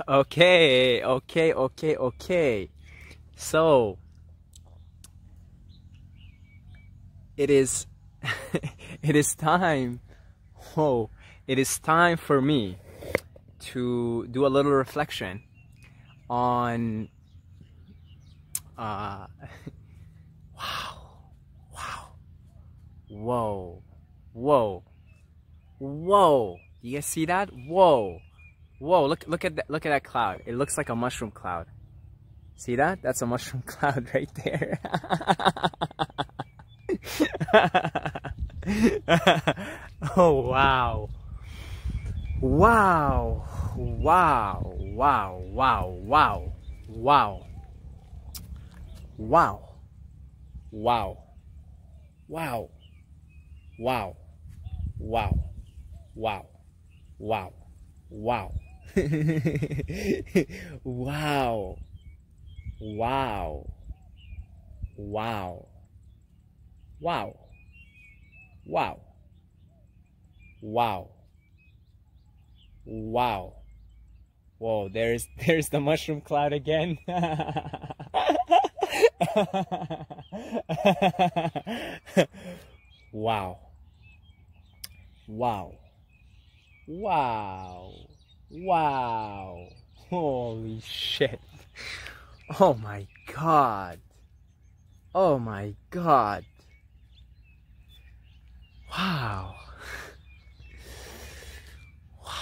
Okay. So it is it is time. Whoa, it is time for me to do a little reflection on wow. Whoa. You guys see that? Whoa, look at that cloud. It looks like a mushroom cloud. See that? That's a mushroom cloud right there. Oh wow. Wow. Wow. Whoa, there's the mushroom cloud again. Wow. Holy shit. Oh my god. Wow. Wow.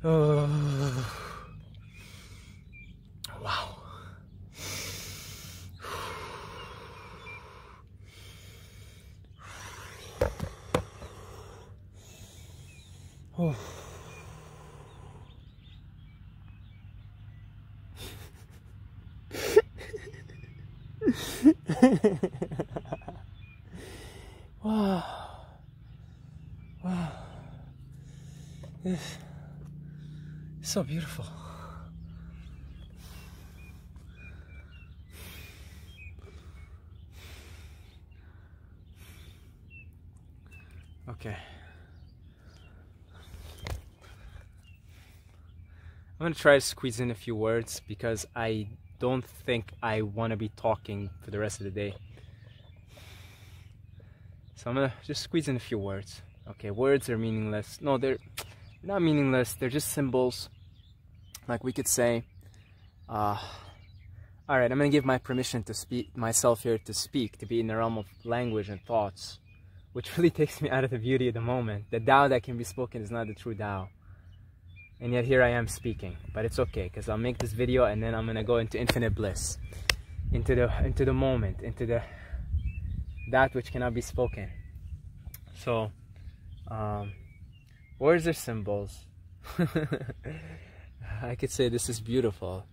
Oh. Wow. It's so beautiful. Okay. I'm gonna try to squeeze in a few words because I don't think I want to be talking for the rest of the day. So I'm gonna just squeeze in a few words. Okay, words are meaningless. No, they're not meaningless. They're just symbols. Like we could say, all right, I'm gonna give my permission to speak myself here to speak, to be in the realm of language and thoughts, which really takes me out of the beauty of the moment. The Tao that can be spoken is not the true Tao. And yet here I am speaking, but it's okay because I'll make this video and then I'm gonna go into infinite bliss, into the moment, into that which cannot be spoken. So, words are symbols. I could say this is beautiful,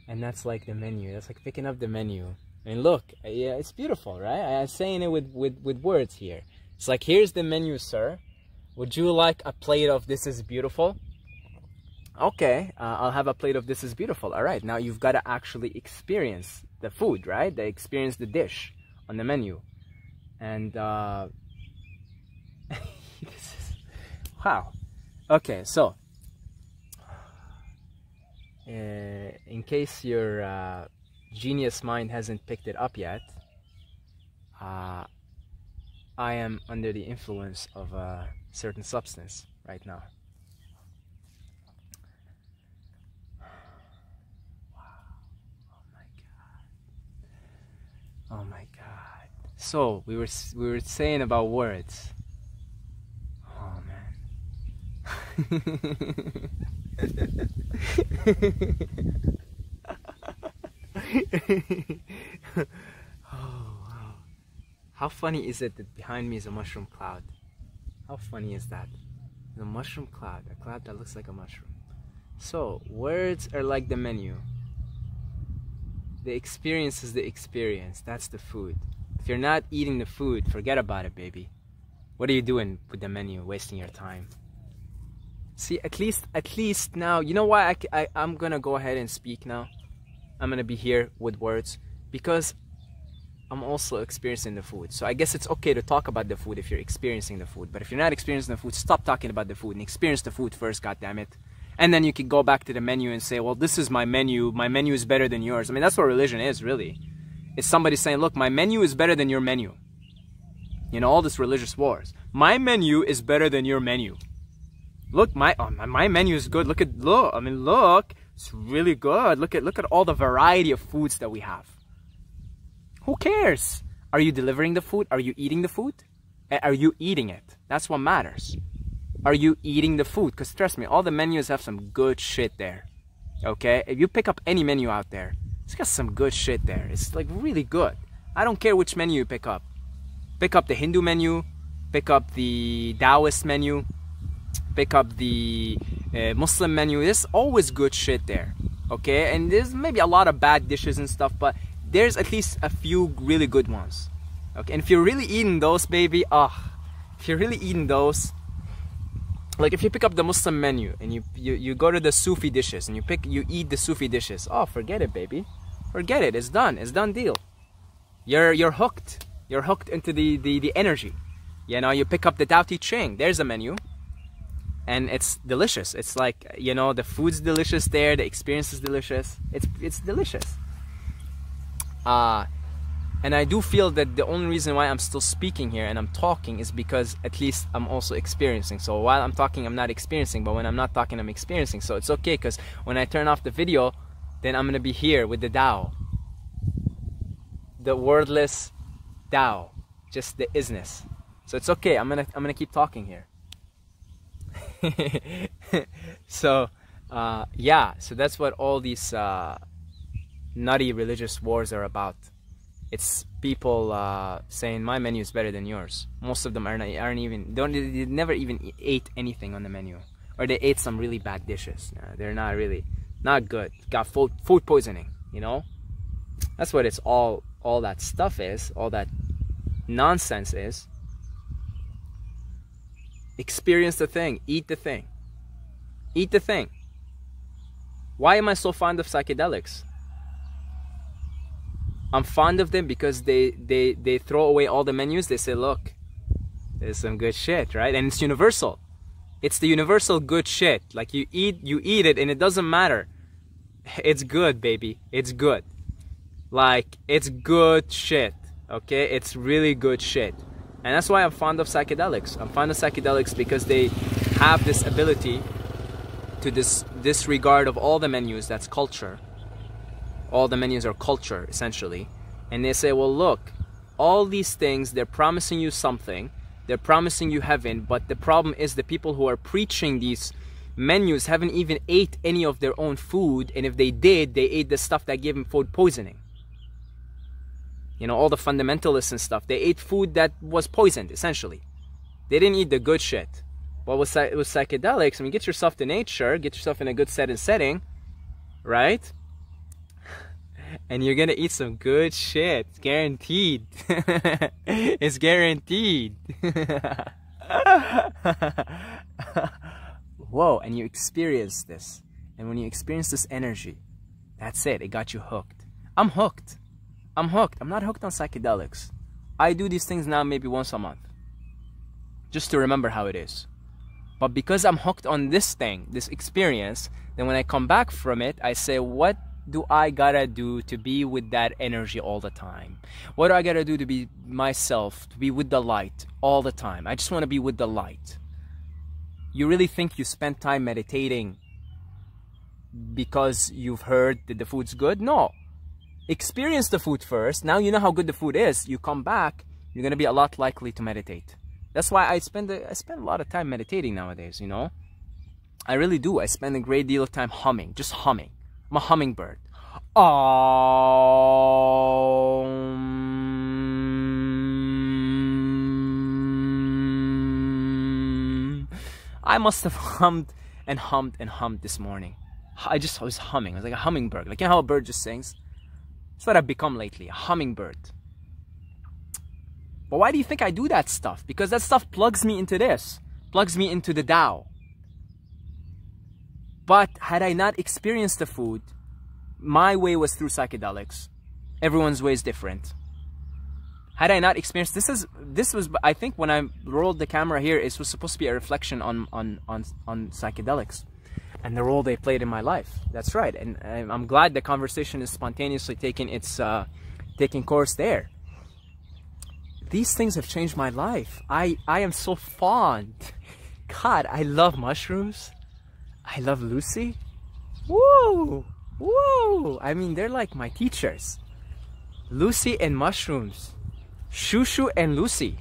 and that's like the menu. That's like picking up the menu. And look, yeah, it's beautiful, right? I'm saying it with words here. It's like, here's the menu, sir. Would you like a plate of this is beautiful? Okay, I'll have a plate of this is beautiful. All right, now you've got to actually experience the food, right? They experience the dish on the menu. And this is, wow. Okay, so in case your genius mind hasn't picked it up yet, I am under the influence of a certain substance right now. Oh my god. So we were saying about words. Oh man. Oh wow. How funny is it that behind me is a mushroom cloud? How funny is that? The mushroom cloud, a cloud that looks like a mushroom. So words are like the menu. The experience is the experience. That's the food. If you're not eating the food, forget about it, baby. What are you doing with the menu, wasting your time? See, at least now, you know why I'm gonna go ahead and speak now? I'm gonna be here with words Because I'm also experiencing the food. So I guess it's okay to talk about the food if you're experiencing the food. But if you're not experiencing the food, stop talking about the food and experience the food first, goddammit. And then you can go back to the menu and say, well, this is my menu. My menu is better than yours. I mean, that's what religion is, really. It's somebody saying, look, my menu is better than your menu. You know, all this religious wars. My menu is better than your menu. Look, my menu is good. Look, it's really good. Look at all the variety of foods that we have. Who cares? Are you delivering the food? Are you eating the food? Are you eating it? That's what matters. Are you eating the food? Because trust me, all the menus have some good shit there. Okay? If you pick up any menu out there, it's got some good shit there. It's like really good. I don't care which menu you pick up. Pick up the Hindu menu. Pick up the Taoist menu. Pick up the Muslim menu. There's always good shit there. Okay? And there's maybe a lot of bad dishes and stuff, but there's at least a few really good ones. Okay, and if you're really eating those, baby, if you're really eating those, like if you pick up the Muslim menu and you go to the Sufi dishes and you eat the Sufi dishes, forget it, baby, forget it. It's done. It's done deal. You're hooked. You're hooked into the energy. You know, you pick up the Tao Te Ching. There's a menu, and it's delicious. It's like, you know, the food's delicious there. The experience is delicious. It's delicious. And I do feel that the only reason why I'm still speaking here and I'm talking is because at least I'm also experiencing. So while I'm talking, I'm not experiencing, but when I'm not talking, I'm experiencing. So it's okay, because when I turn off the video, then I'm gonna be here with the Tao, the wordless Tao, just the isness. So it's okay. I'm gonna keep talking here. So yeah. So that's what all these nutty religious wars are about. It's people saying my menu is better than yours. Most of them they never even ate anything on the menu, or they ate some really bad dishes. They're not good. Got food poisoning. You know, that's what it's all that stuff is. All that nonsense is. Experience the thing. Eat the thing. Eat the thing. Why am I so fond of psychedelics? I'm fond of them because they throw away all the menus. They say, look, there's some good shit, right? And it's universal. It's the universal good shit. Like you eat it and it doesn't matter. It's good, baby. It's good. Like, it's good shit. Okay? It's really good shit. And that's why I'm fond of psychedelics. I'm fond of psychedelics because they have this ability to disregard of all the menus. That's culture. All the menus are culture, essentially. And they say, well, look, all these things, they're promising you something. They're promising you heaven. But the problem is the people who are preaching these menus haven't even ate any of their own food. And if they did, they ate the stuff that gave them food poisoning. You know, all the fundamentalists and stuff, they ate food that was poisoned, essentially. They didn't eat the good shit. But with psychedelics, I mean, get yourself to nature, get yourself in a good setting, right? And you're gonna eat some good shit. It's guaranteed. It's guaranteed. Whoa, and you experience this. And when you experience this energy, that's it. It got you hooked. I'm hooked. I'm hooked. I'm not hooked on psychedelics. I do these things now maybe once a month, just to remember how it is. But because I'm hooked on this thing, this experience, then when I come back from it, I say, what do I gotta do to be with that energy all the time? What do I gotta do to be myself, to be with the light all the time? I just want to be with the light. You really think you spent time meditating because you've heard that the food's good? No. Experience the food first. Now you know how good the food is. You come back, you're gonna be a lot likely to meditate. That's why I spend a lot of time meditating nowadays, you know? I really do. I spend a great deal of time humming, just humming. I'm a hummingbird. I must have hummed and hummed and hummed this morning. I was humming. I was like a hummingbird. Like, you know how a bird just sings? That's what I've become lately, a hummingbird. But why do you think I do that stuff? Because that stuff plugs me into this. Plugs me into the Tao. But had I not experienced the food, my way was through psychedelics. Everyone's way is different. Had I not experienced this was I think when I rolled the camera here, it was supposed to be a reflection on psychedelics and the role they played in my life. That's right, and I'm glad the conversation is spontaneously taking its taking course there. These things have changed my life. I am so fond. God, I love mushrooms. I love Lucy. Woo! Woo! I mean, they're like my teachers. Lucy and mushrooms. Shushu and Lucy.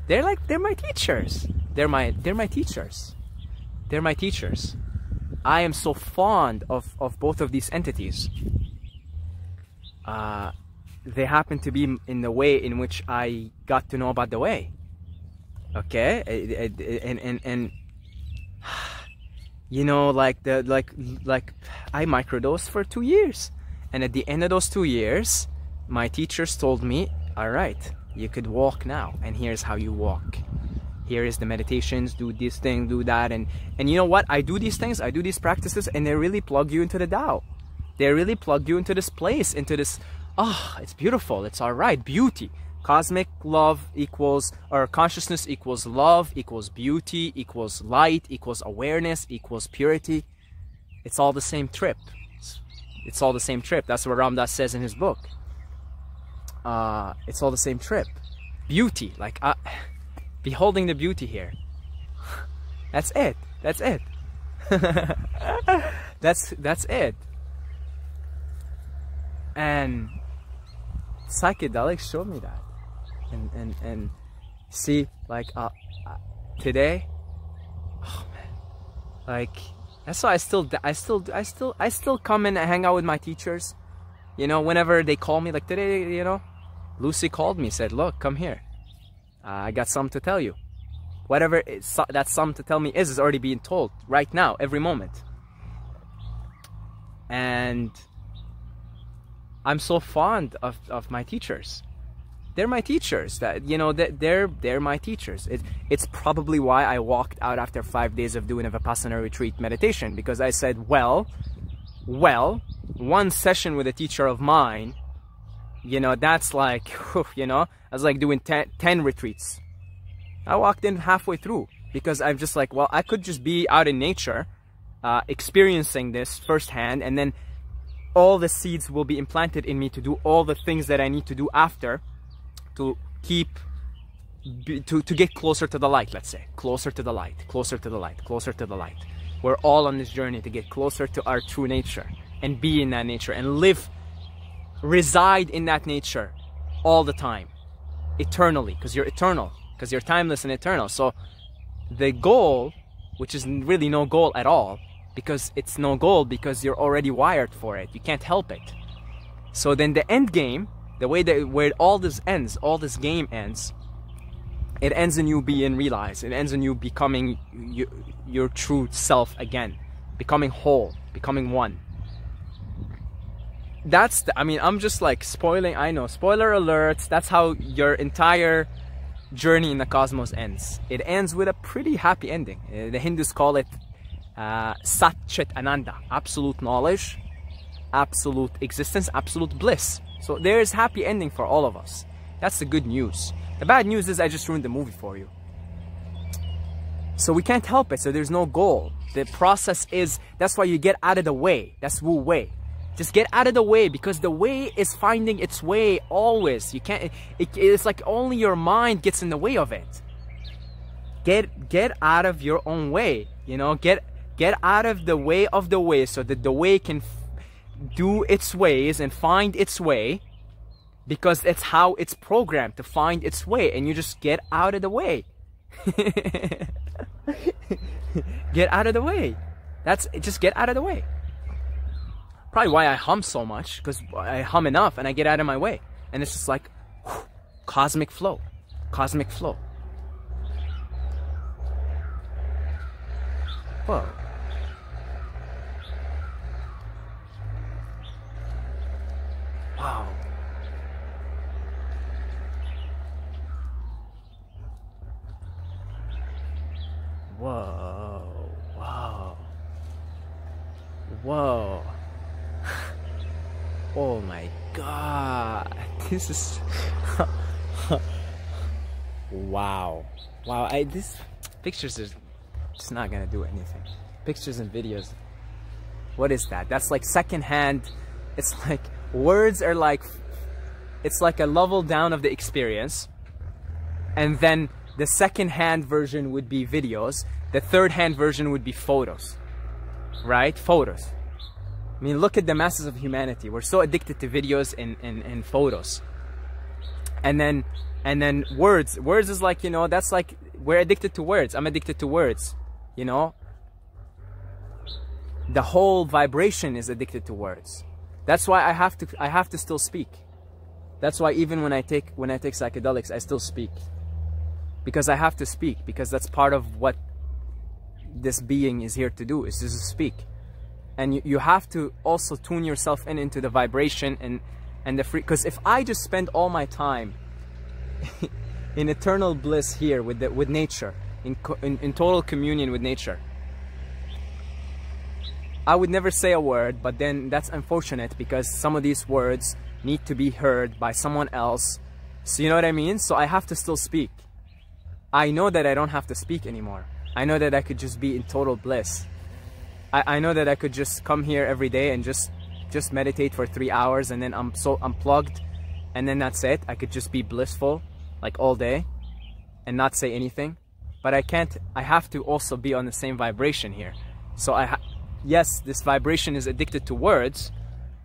They're my teachers. They're my teachers. They're my teachers. I am so fond of both of these entities. They happen to be in the way in which I got to know about the way. Okay, and you know, like I microdosed for 2 years, and at the end of those 2 years, my teachers told me, all right, you could walk now, and here's how you walk. Here is the meditations, do this thing, do that, and you know what? I do these things, I do these practices, and they really plug you into the Tao. They really plug you into this place, into this. Oh, it's beautiful. It's all right. Beauty. Cosmic love equals, or consciousness equals love, equals beauty, equals light, equals awareness, equals purity. It's all the same trip. It's all the same trip. That's what Ram Dass says in his book. It's all the same trip. Beauty. Like, beholding the beauty here. That's it. That's it. That's it. And psychedelics showed me that, and see, like today, oh man, like that's why I still come and hang out with my teachers, you know, whenever they call me. Like today, you know, Lucy called me, said, look, come here, I got something to tell you. Whatever that something to tell me is already being told right now, every moment. And I'm so fond of my teachers. They're my teachers. That, you know, they're my teachers. It's probably why I walked out after 5 days of doing a Vipassana retreat meditation, because I said, well, one session with a teacher of mine, you know, that's like, you know, I was like doing 10 retreats. I walked in halfway through because I'm just like, well, I could just be out in nature, experiencing this firsthand, and then all the seeds will be implanted in me to do all the things that I need to do after to get closer to the light, let's say. Closer to the light, closer to the light, closer to the light. We're all on this journey to get closer to our true nature and be in that nature and reside in that nature all the time, eternally, because you're eternal, because you're timeless and eternal. So the goal, which is really no goal at all, because it's no goal because you're already wired for it. You can't help it. So then the end game, the way that where all this ends, all this game ends, it ends in you being realized. It ends in you becoming your true self again, becoming whole, becoming one. That's the, I mean, I'm just like spoiling, I know, spoiler alerts. That's how your entire journey in the cosmos ends. It ends with a pretty happy ending. The Hindus call it Sat Chit Ananda, absolute knowledge, absolute existence, absolute bliss. So there is happy ending for all of us. That's the good news. The bad news is I just ruined the movie for you. So we can't help it. So there's no goal. The process is, that's why you get out of the way. That's Wu Wei. Just get out of the way, because the way is finding its way always. You can't, it's like only your mind gets in the way of it. Get out of your own way, you know, get out of the way so that the way can do its ways and find its way, because it's how it's programmed to find its way, and you just get out of the way. Get out of the way. That's just get out of the way. Probably why I hum so much, because I hum enough and I get out of my way, and it's just like whew, cosmic flow, cosmic flow. Whoa. Wow. Whoa. Whoa. Whoa. Oh my God, this is wow. This pictures is just not gonna do anything. Pictures and videos, what is that? That's like secondhand. It's like words are like, it's like a level down of the experience, and then the second-hand version would be videos. The third-hand version would be photos, right? Photos. I mean, look at the masses of humanity. We're so addicted to videos and photos. And then words. Words is like, you know, that's like, we're addicted to words. I'm addicted to words, you know? The whole vibration is addicted to words. That's why I have to still speak. That's why even when I take psychedelics, I still speak. Because I have to speak, because that's part of what this being is here to do, is just to speak. And you have to also tune yourself into the vibration and the free, because if I just spend all my time in eternal bliss here with nature, in total communion with nature, I would never say a word. But then that's unfortunate, because some of these words need to be heard by someone else. So you know what I mean? So I have to still speak. I know that I don't have to speak anymore. I know that I could just be in total bliss. I know that I could just come here every day and just meditate for 3 hours, and then I'm so unplugged, and then that's it. I could just be blissful like all day and not say anything. But I can't. I have to also be on the same vibration here. So yes, this vibration is addicted to words.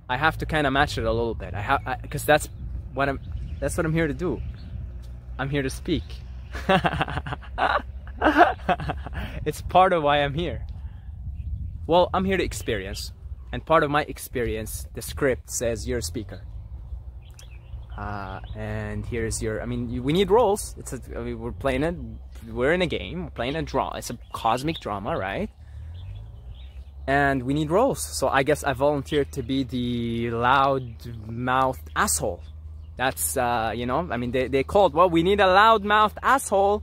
I have to kind of match it a little bit. Because that's what I'm here to do. I'm here to speak. It's part of why I'm here. Well, I'm here to experience, and part of my experience, the script says you're a speaker. And here's your, I mean, we need roles. I mean, we're in a game, we're playing a drama. It's a cosmic drama, right? And we need roles. So I guess I volunteered to be the loud-mouthed asshole. That's, you know, I mean, they called, well, we need a loud-mouthed asshole.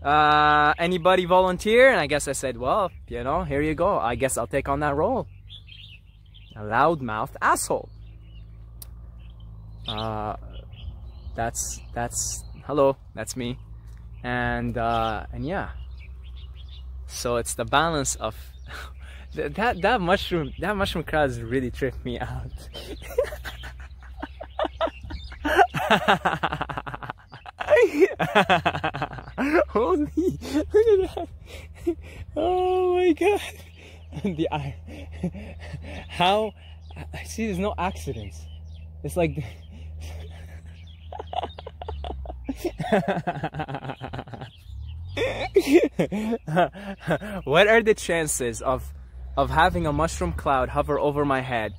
Anybody volunteer? And I guess I said, well, you know, here you go. I guess I'll take on that role. A loud-mouthed asshole. That's hello, that's me. And yeah. So it's the balance of that mushroom crowd has really tripped me out. Holy, look at that. Oh my God. The eye. How, I see there's no accidents. It's like what are the chances of having a mushroom cloud hover over my head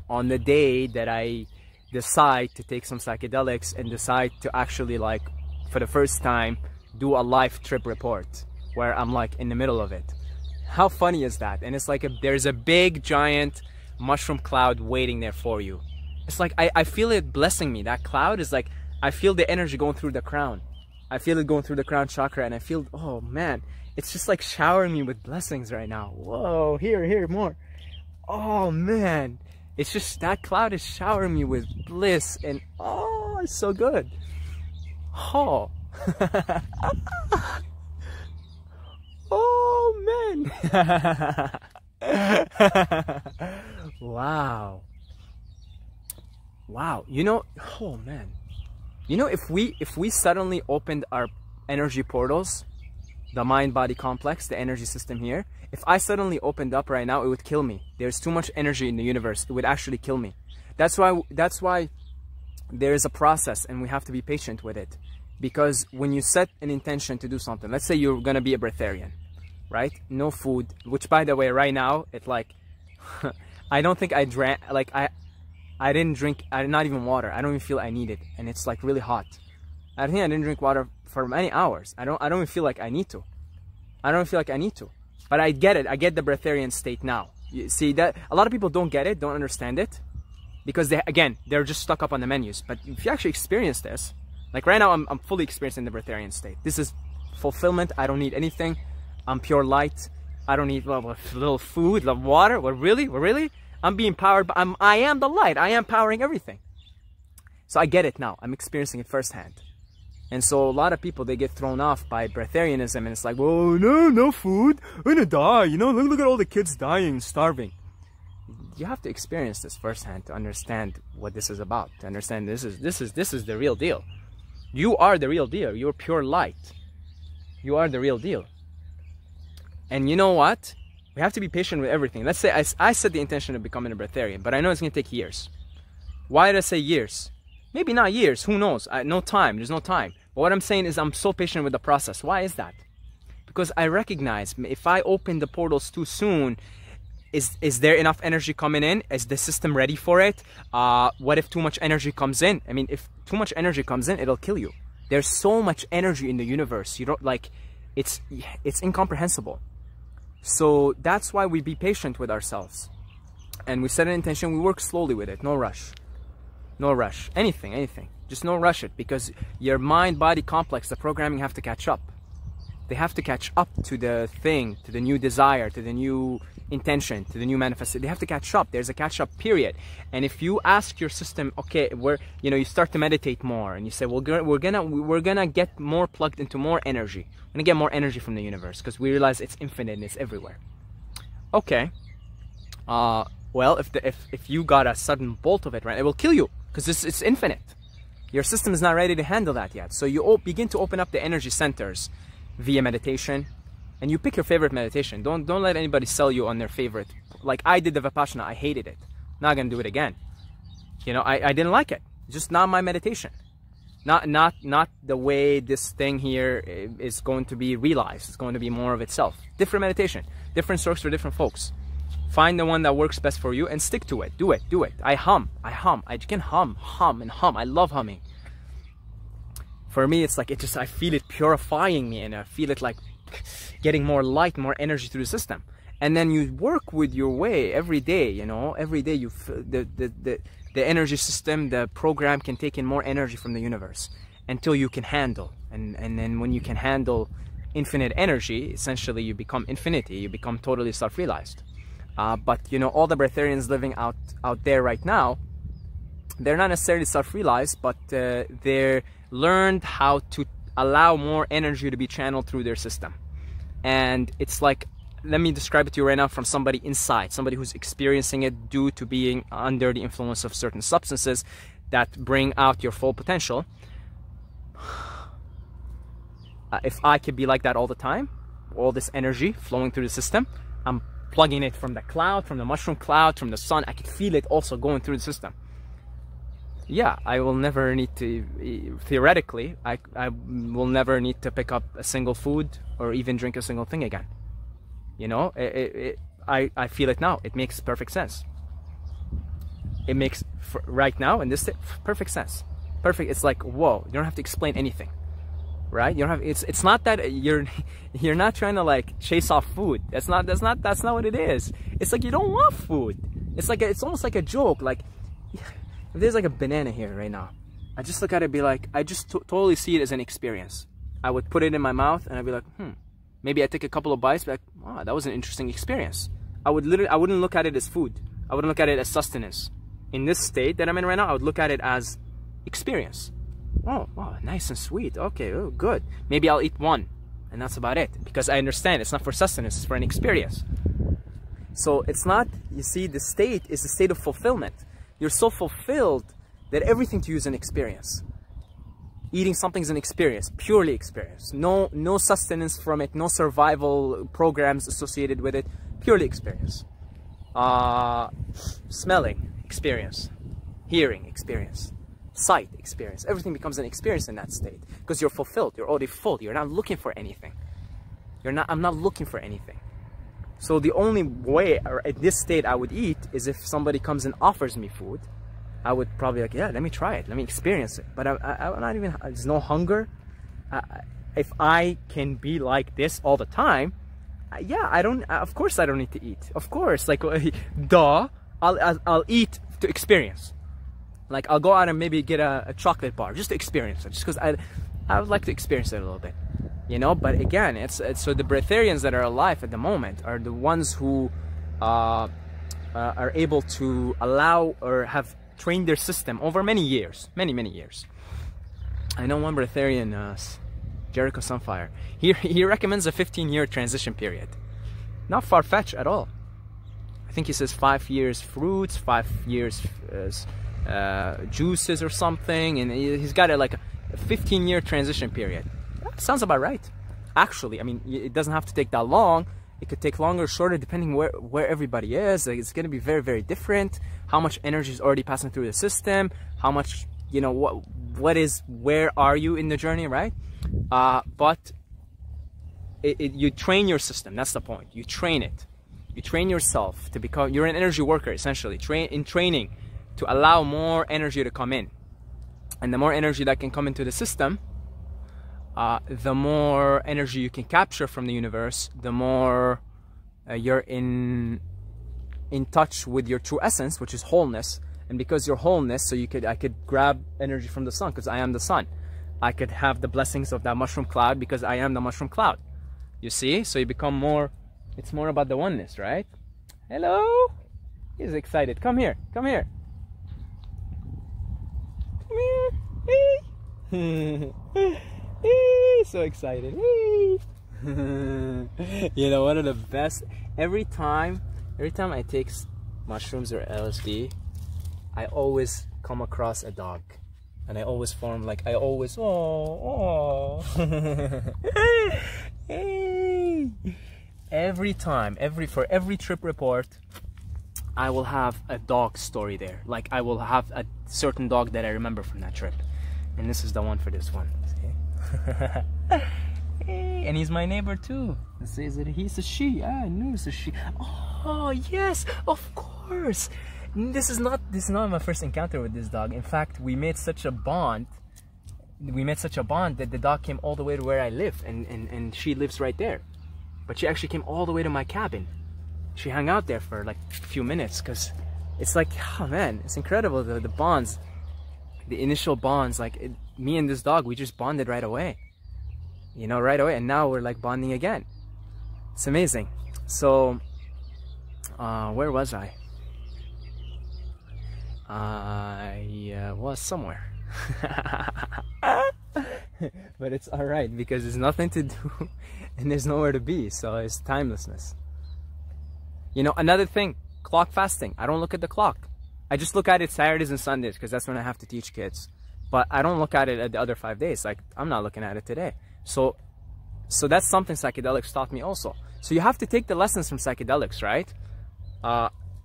on the day that I decide to take some psychedelics and decide to actually, like, for the first time, do a live trip report where I'm like in the middle of it? How funny is that? And it's like there's a big giant mushroom cloud waiting there for you. It's like I feel it blessing me. That cloud is like, I feel the energy going through the crown. I feel it going through the crown chakra, and I feel, oh man, it's just like showering me with blessings right now. Whoa, here, more. Oh man, it's just, that cloud is showering me with bliss, and oh, it's so good. Oh. Oh man. Wow. Wow. You know, oh man. You know, if we suddenly opened our energy portals, the mind-body complex, the energy system here, if I suddenly opened up right now, it would kill me. There's too much energy in the universe. It would actually kill me. That's why there is a process, and we have to be patient with it. Because when you set an intention to do something, let's say you're gonna be a breatharian, right? No food, which by the way, right now, it's like, I don't think I drank, like I didn't drink, not even water. I don't even feel I need it, and it's like really hot. I think I didn't drink water for many hours. I don't even feel like I need to. I don't feel like I need to. But I get it. I get the breatharian state now. You see that a lot of people don't get it, don't understand it, because they're just stuck up on the menus. But if you actually experience this, like right now, I'm fully experiencing the breatharian state. This is fulfillment. I don't need anything. I'm pure light. I don't need a little food, little water. What really? I'm being powered, but I am the light. I am powering everything. So I get it now. I'm experiencing it firsthand. And so a lot of people, they get thrown off by breatharianism, and it's like, whoa, no food, I'm gonna die, you know, look at all the kids dying and starving. You have to experience this firsthand to understand what this is about, to understand this is the real deal. You are the real deal. You're pure light. You are the real deal. And you know what? We have to be patient with everything. Let's say I set the intention of becoming a breatharian, but I know it's gonna take years. Why did I say years? Maybe not years, who knows? No time, there's no time. But what I'm saying is I'm so patient with the process. Why is that? Because I recognize if I open the portals too soon, is there enough energy coming in? Is the system ready for it? What if too much energy comes in? I mean, if too much energy comes in, it'll kill you. There's so much energy in the universe. You don't like, it's incomprehensible. So that's why we be patient with ourselves. And we set an intention, we work slowly with it, no rush. No rush. Anything. Just no rush it, because your mind-body complex, the programming have to catch up. They have to catch up to the thing, to the new desire, to the new intention, to the new manifestation. They have to catch up. There's a catch-up period. And if you ask your system, okay, you start to meditate more, and you say, well, we're gonna get more plugged into more energy. We're gonna get more energy from the universe, because we realize it's infinite and it's everywhere. Okay. Well, if you got a sudden bolt of it, right, it will kill you, because it's infinite. Your system is not ready to handle that yet. So you begin to open up the energy centers via meditation, and you pick your favorite meditation. Don't let anybody sell you on their favorite. Like I did the Vipassana, I hated it. Not gonna do it again. You know, I didn't like it. It's just not my meditation. Not the way this thing here is going to be realized. It's going to be more of itself. Different meditation, different strokes for different folks. Find the one that works best for you and stick to it. Do it. I hum. I can hum. I love humming. For me, it's like, I feel it purifying me, and I feel it like getting more light, more energy through the system. And then you work with your way every day, you know, every day you feel the energy system, the program can take in more energy from the universe until you can handle. And then when you can handle infinite energy, essentially you become infinity, you become totally self-realized. But you know, all the breatharians living out there right now, they're not necessarily self-realized, but they're learned how to allow more energy to be channeled through their system. And it's like, let me describe it to you right now from somebody inside, somebody who's experiencing it due to being under the influence of certain substances that bring out your full potential. If I could be like that all the time, all this energy flowing through the system, I'm plugging it from the cloud, from the mushroom cloud, from the sun. I can feel it also going through the system. Yeah, I will never need to, theoretically, I will never need to pick up a single food or even drink a single thing again. You know, I feel it now. It makes perfect sense. It makes, right now, in this, perfect sense. Perfect. It's like, whoa, you don't have to explain anything. Right? You don't have, it's not that you're not trying to like chase off food. That's not what it is. It's like you don't want food. It's almost like a joke. Like, if there's like a banana here right now, I just look at it and be like, I just totally see it as an experience. I would put it in my mouth and I'd be like, maybe I take a couple of bites, be like, wow, that was an interesting experience. I wouldn't look at it as food. I wouldn't look at it as sustenance. In this state that I'm in right now, I would look at it as experience. Oh, wow, nice and sweet. Okay, oh, good. Maybe I'll eat one, and that's about it. Because I understand it's not for sustenance, it's for an experience. So it's not, you see, the state is the state of fulfillment. You're so fulfilled that everything to you is an experience. Eating something is an experience, purely experience. No sustenance from it, no survival programs associated with it, purely experience. Smelling, experience. Hearing, experience. Sight, experience. Everything becomes an experience in that state because you're fulfilled. You're already full. You're not looking for anything. I'm not looking for anything. So the only way, or at this state, I would eat is if somebody comes and offers me food. I would probably like, yeah, let me try it. Let me experience it. But I'm not even, there's no hunger. If I can be like this all the time, yeah, of course I don't need to eat. Of course, like, duh, I'll eat to experience. Like, I'll go out and maybe get a chocolate bar just to experience it, just because I would like to experience it a little bit, you know. But again, it's so the breatharians that are alive at the moment are the ones who are able to allow or have trained their system over many years, many years. I know one breatharian, Jericho Sunfire, he recommends a 15-year transition period. Not far-fetched at all. I think he says 5 years fruits, 5 years juices or something, and he's got like a 15-year transition period. That sounds about right. Actually, I mean, it doesn't have to take that long. It could take longer or shorter depending where everybody is. Like, it's going to be very different. How much energy is already passing through the system? How much, you know, where are you in the journey, right? But you train your system. That's the point. You train it. You train yourself to become, you're an energy worker essentially. Training to allow more energy to come in. And the more energy that can come into the system, the more energy you can capture from the universe, the more you're in touch with your true essence, which is wholeness. And because you're wholeness, so I could grab energy from the sun because I am the sun. I could have the blessings of that mushroom cloud because I am the mushroom cloud. You see? So you become more, it's more about the oneness, right? Hello? He's excited. Come here. Come here. Come here. Hey. Hey. So excited. Hey. You know, one of the best, every time I take mushrooms or LSD, I always come across a dog. And I always form like, I always, oh. Hey. Every time, for every trip report, I will have a dog story there. Like, I will have a certain dog that I remember from that trip. And this is the one for this one. Hey, and he's my neighbor too. It says that he's a she. I knew it's a she. Oh yes, of course. This is not my first encounter with this dog. In fact, we made such a bond. That the dog came all the way to where I live, and she lives right there. But she actually came all the way to my cabin. She hung out there for like a few minutes because it's like, oh man, it's incredible, the bonds, the initial bonds. Like me and this dog, we just bonded right away. You know, right away, and now we're like bonding again. It's amazing. So, where was I? I was somewhere. But it's alright because there's nothing to do and there's nowhere to be, so it's timelessness. You know, another thing, clock fasting. I don't look at the clock. I just look at it Saturdays and Sundays because that's when I have to teach kids. But I don't look at it at the other 5 days. Like, I'm not looking at it today. So that's something psychedelics taught me also. So you have to take the lessons from psychedelics, right?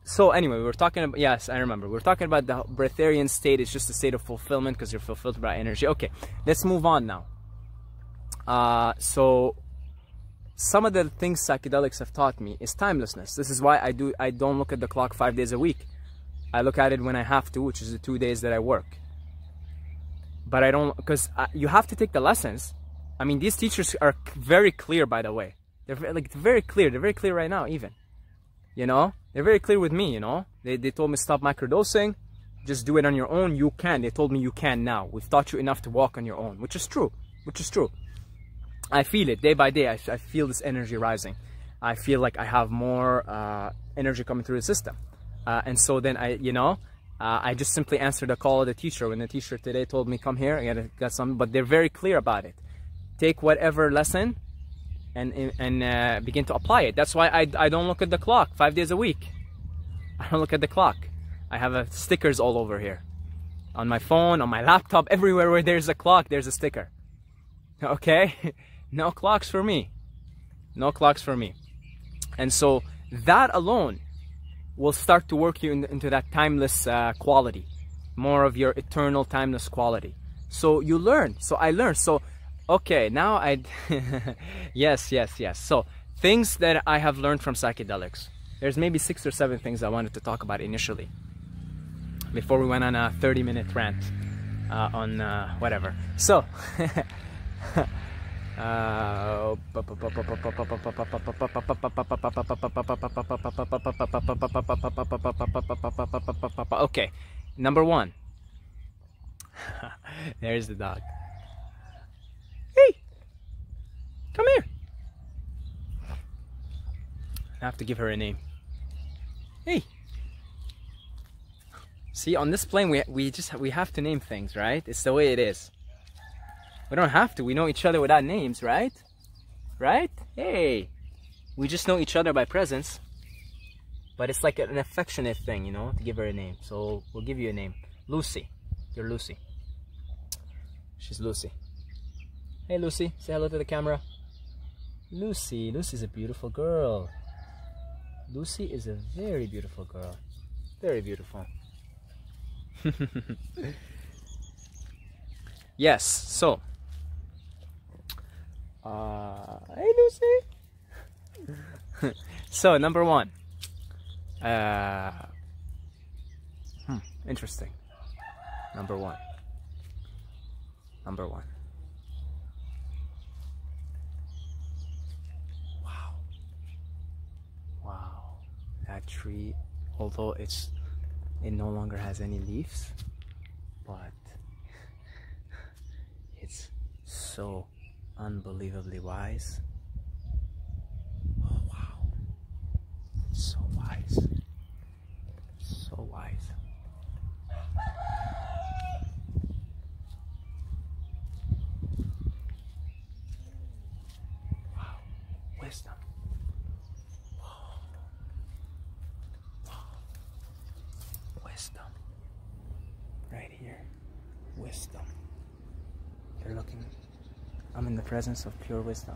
So anyway, we were talking about, yes, I remember. We were talking about the breatharian state. It's just a state of fulfillment because you're fulfilled by energy. Okay, let's move on now. So some of the things psychedelics have taught me is timelessness. This is why I don't look at the clock 5 days a week. I look at it when I have to, which is the 2 days that I work. But I don't, because you have to take the lessons. I mean, these teachers are very clear, by the way. They're very clear. They're very clear right now, even. You know, they're very clear with me. You know, they told me stop microdosing, just do it on your own. You can. They told me you can now. We've taught you enough to walk on your own, which is true. Which is true. I feel it day by day. I feel this energy rising. I feel like I have more energy coming through the system, and so then I just simply answered the call of the teacher when the teacher today told me come here. I got some, but they're very clear about it. Take whatever lesson and begin to apply it. That's why I don't look at the clock 5 days a week. I don't look at the clock. I have stickers all over here, on my phone, on my laptop, everywhere where there's a clock, there's a sticker. Okay, no clocks for me. No clocks for me. And so that alone will start to work you into that timeless quality, more of your eternal timeless quality. So you learn. So I learned. So okay, now yes. So things that I have learned from psychedelics. There's maybe 6 or 7 things I wanted to talk about initially before we went on a 30-minute rant on whatever. So okay, number 1. There's the dog. Hey, come here. I have to give her a name. Hey, See, on this plane, we have to name things, right? It's the way it is. We don't have to. We know each other without names, right? Right? Hey, we just know each other by presence. But it's like an affectionate thing, you know, to give her a name. So we'll give you a name. Lucy. You're Lucy. She's Lucy. Hey, Lucy. Say hello to the camera. Lucy. Lucy's a beautiful girl. Lucy is a very beautiful girl. Very beautiful. Yes, so hey Lucy. So number one, interesting. Number one. Wow, that tree, although it no longer has any leaves, but it's so unbelievably wise. Oh wow, so wise, so wise. Wow, wisdom. Wisdom. Right here. Wisdom. You're looking. I'm in the presence of pure wisdom.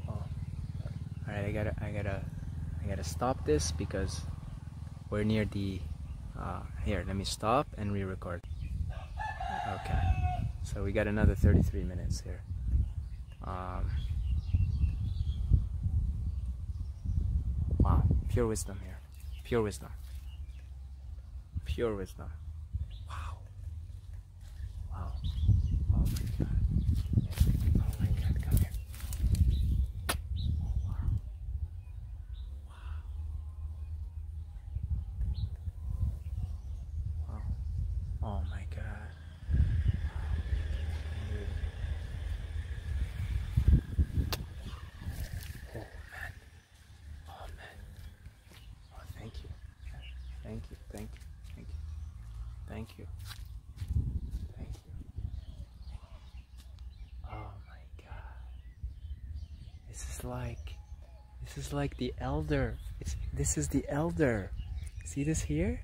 Oh. Alright, I gotta stop this because we're near the here, let me stop and re-record. Okay, so we got another 33 minutes here. Wow, pure wisdom here. Pure wisdom. Pure wisdom. Wow. Wow. Oh my god. Oh my god, come here. Oh, wow. Wow. Oh my god. Thank you. Thank you. Oh my god. This is like the elder. This is the elder. See this here?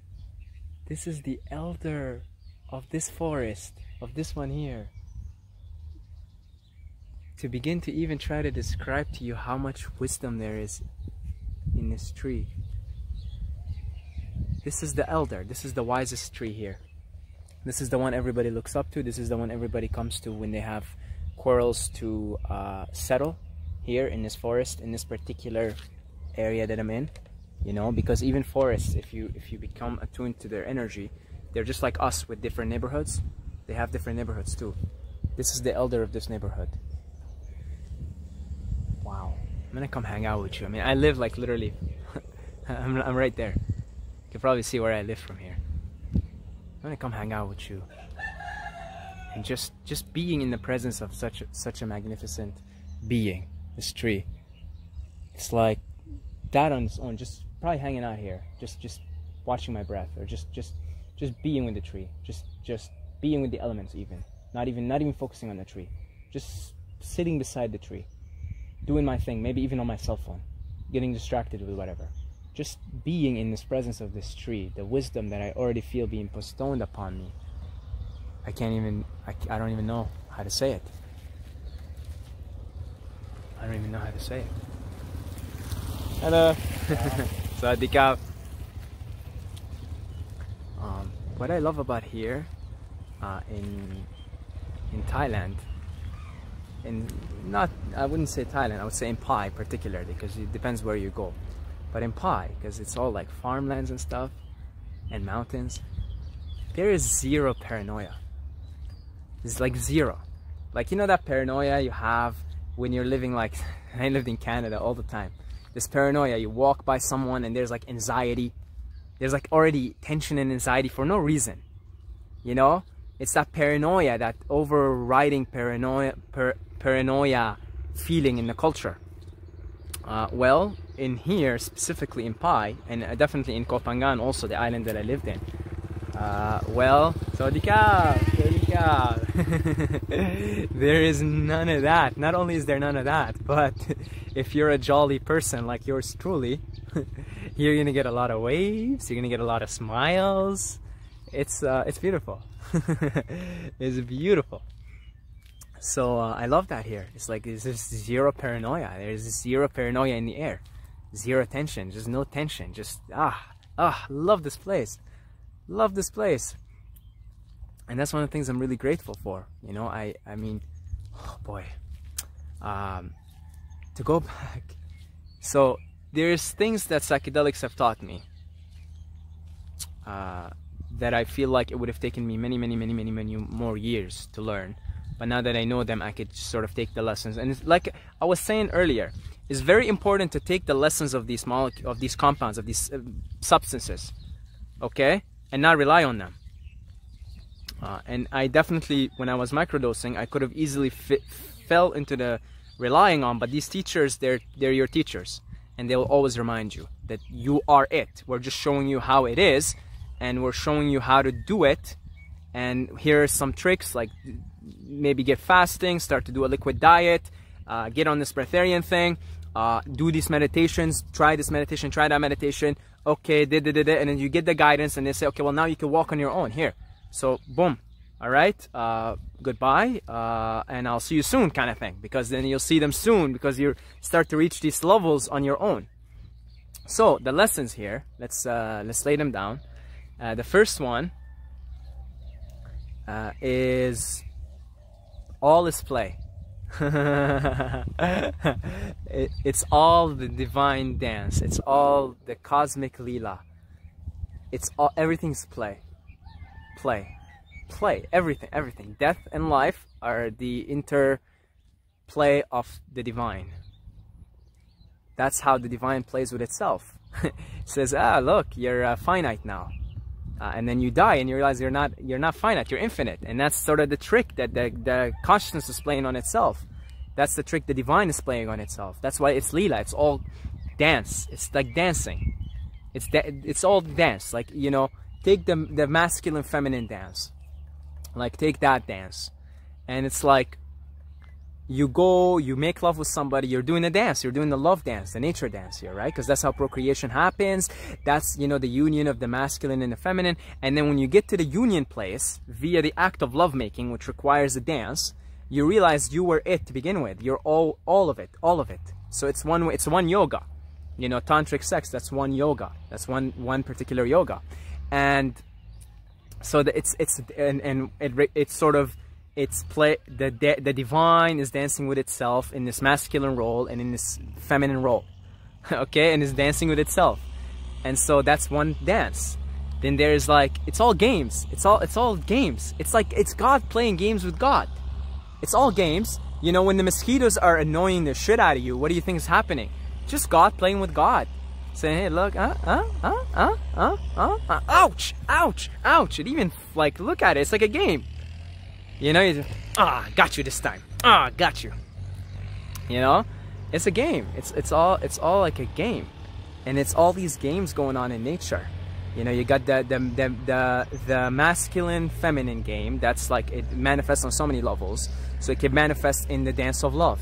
This is the elder of this forest, of this one here. To begin to even try to describe to you how much wisdom there is in this tree. This is the elder. This is the wisest tree here. This is the one everybody looks up to. This is the one everybody comes to when they have quarrels to settle here in this forest, in this particular area that I'm in. You know, because even forests, if you become attuned to their energy, they're just like us with different neighborhoods. They have different neighborhoods too. This is the elder of this neighborhood. Wow. I'm gonna come hang out with you. I mean, I live like literally I'm right there. You can probably see where I live from here. I'm gonna come hang out with you, and just being in the presence of such a magnificent being, this tree. It's like that on its own, just probably hanging out here, just watching my breath, or just being with the tree, just being with the elements, not even focusing on the tree, just sitting beside the tree, doing my thing, maybe even on my cell phone, getting distracted with whatever. Just being in this presence of this tree, the wisdom that I already feel being bestowed upon me. I don't even know how to say it. I don't even know how to say it. Hello. Sawadee. What I love about here in Thailand, I wouldn't say Thailand, I would say in Pai particularly, because it depends where you go. But in Pai, because it's all like farmlands and stuff, and mountains, there is zero paranoia. It's like zero. Like, you know that paranoia you have when you're living, like, I lived in Canada all the time. This paranoia, you walk by someone and there's like anxiety. There's like already tension and anxiety for no reason. You know, it's that paranoia, that overriding paranoia feeling in the culture. Well, in here, specifically in Pai, and definitely in Koh Phangan, also the island that I lived in. Well, there is none of that. Not only is there none of that, but if you're a jolly person like yours truly, you're gonna get a lot of waves. You're gonna get a lot of smiles. It's beautiful. It's beautiful. So I love that here. It's like there's just zero paranoia. There's zero paranoia in the air. Zero tension. Just no tension. Just love this place. Love this place. And that's one of the things I'm really grateful for. You know, I mean, oh boy. To go back. So there's things that psychedelics have taught me that I feel like it would have taken me many more years to learn. But now that I know them, I could sort of take the lessons. And it's like I was saying earlier, it's very important to take the lessons of these molecules, of these compounds, of these substances, okay, and not rely on them. And I definitely, when I was microdosing, I could have easily fell into the relying on. But these teachers, they're your teachers, and they will always remind you that you are it. We're just showing you how it is, and we're showing you how to do it. And here are some tricks, like maybe get fasting, start to do a liquid diet, get on this breatharian thing, do these meditations, try this meditation, try that meditation, okay, and then you get the guidance, and they say, okay, well, now you can walk on your own here. So boom, all right, goodbye, and I'll see you soon, kind of thing, because then you'll see them soon, because you start to reach these levels on your own. So the lessons here, let's lay them down. The first one is all is play. It's all the divine dance. It's all the cosmic lila. It's all, everything's play. Everything. Death and life are the interplay of the divine. That's how the divine plays with itself. It says, look, you're finite now. And then you die and you realize you're not finite, you're infinite. And that's sort of the trick that the consciousness is playing on itself. That's the trick the divine is playing on itself. That's why it's lila. It's all dance. It's like dancing. It's all dance. Like, you know, take the masculine feminine dance. Like, take that dance. And it's like you go, you make love with somebody, you're doing a dance, you're doing the love dance, the nature dance here, right? Because that's how procreation happens. That's, you know, the union of the masculine and the feminine. And then when you get to the union place via the act of lovemaking, which requires a dance, you realize you were it to begin with. You're all of it. So it's one yoga. You know, tantric sex, that's one yoga. That's one particular yoga. And so the divine is dancing with itself in this masculine role and in this feminine role, okay, and is dancing with itself. And so that's one dance. Then there's like, it's all games. It's all games. It's like, it's God playing games with God. It's all games. You know, when the mosquitoes are annoying the shit out of you, what do you think is happening? Just God playing with God, saying, hey, look, ouch, ouch, ouch. It even, like, look at it. It's like a game. You know, you just, got you this time. Got you. You know, it's a game. It's all like a game, and it's all these games going on in nature. You know, you got the masculine feminine game. That's like, it manifests on so many levels. So it can manifest in the dance of love,